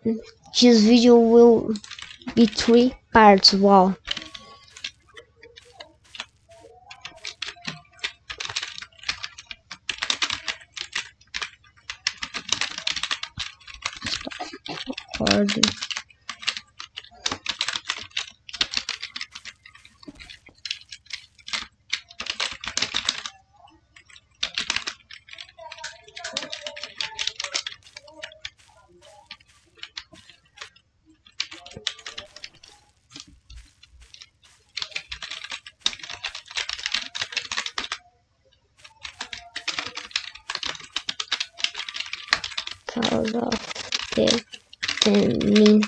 This video will be 3 parts. Wow. Recording. Because of the meeting.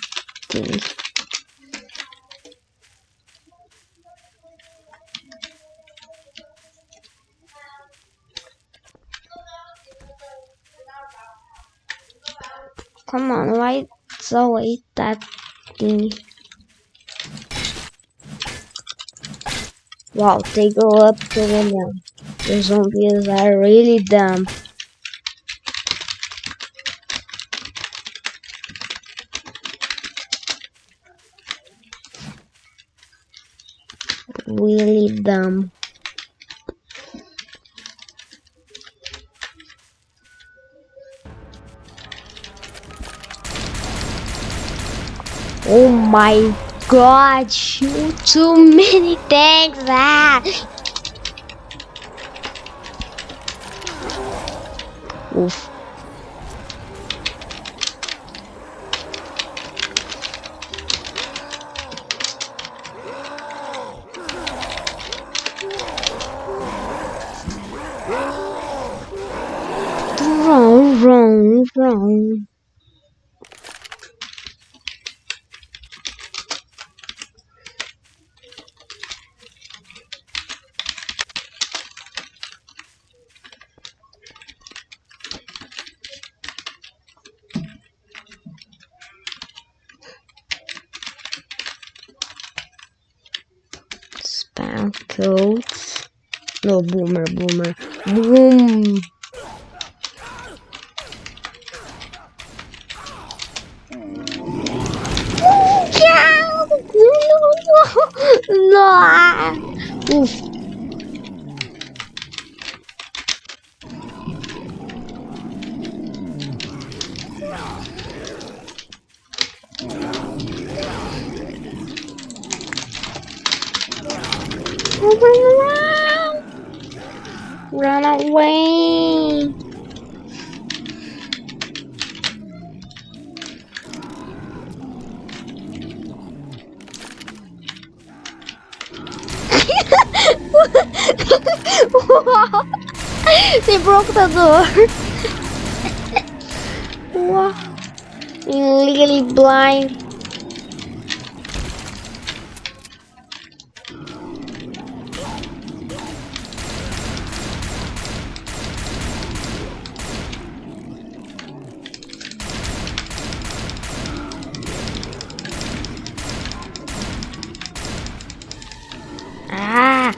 Come on, why it's always that thing? Wow, they go up to the moon. The zombies are really dumb. Really dumb. Oh my god, shoot too many things. Oof. Wrong. Spam codes. No, boomer. Boom. No. Oof. Run away. They broke the door. Wow. Legally blind. Ah.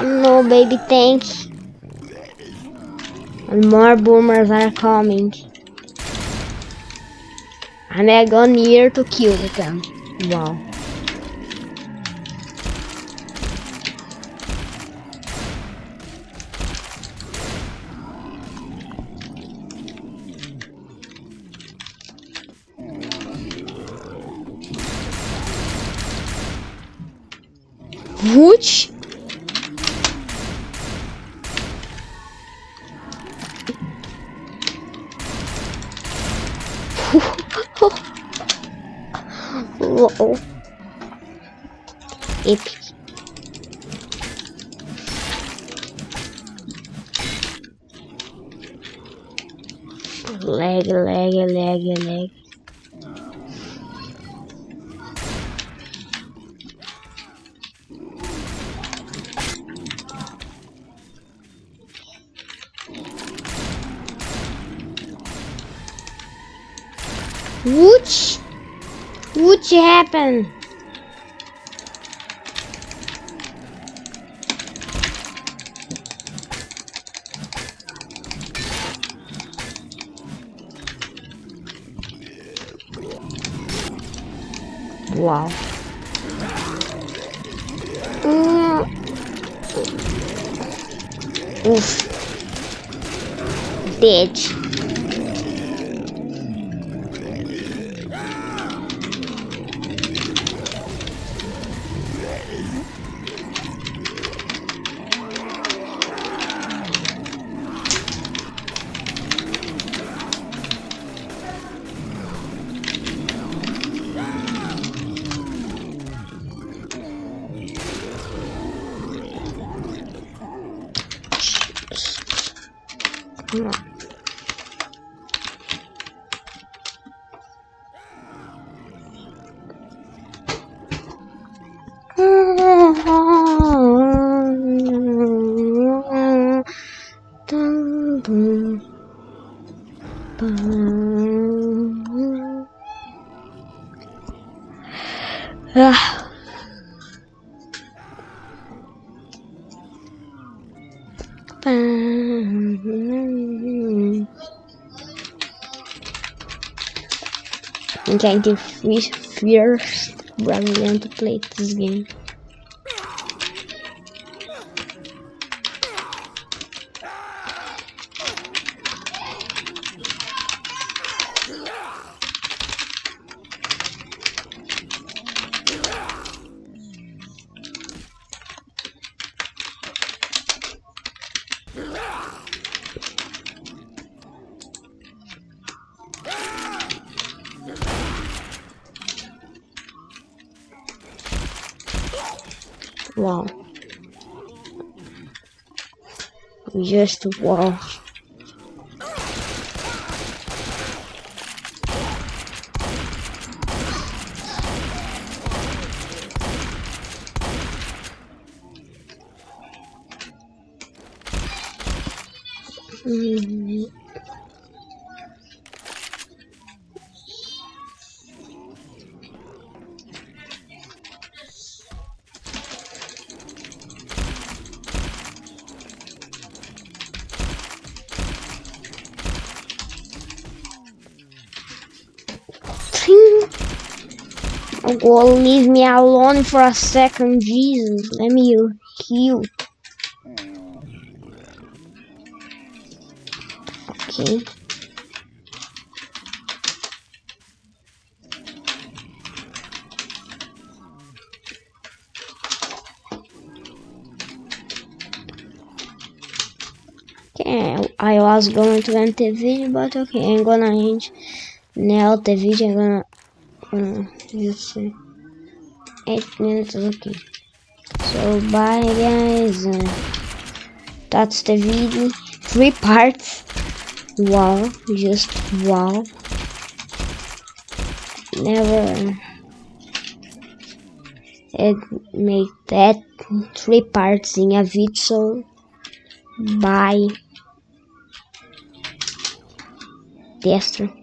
No, baby, thanks. And more boomers are coming. And I go near to kill them. Wow. Which? Whoa. Epic. Leg. What happened? Wow. Oof. Dead. Come on. Ah. I'm going to first Brazilian to play this game. Wow. Just wow. Oh, leave me alone for a second, Jesus. Let me heal. Okay. Okay, I was going to end the video, but okay, I'm gonna end now the video. I'm gonna just say 8 minutes. Okay. So bye, guys. That's the video. 3 parts. Wow, just wow. Never made that 3 parts in a video. So bye. Destro.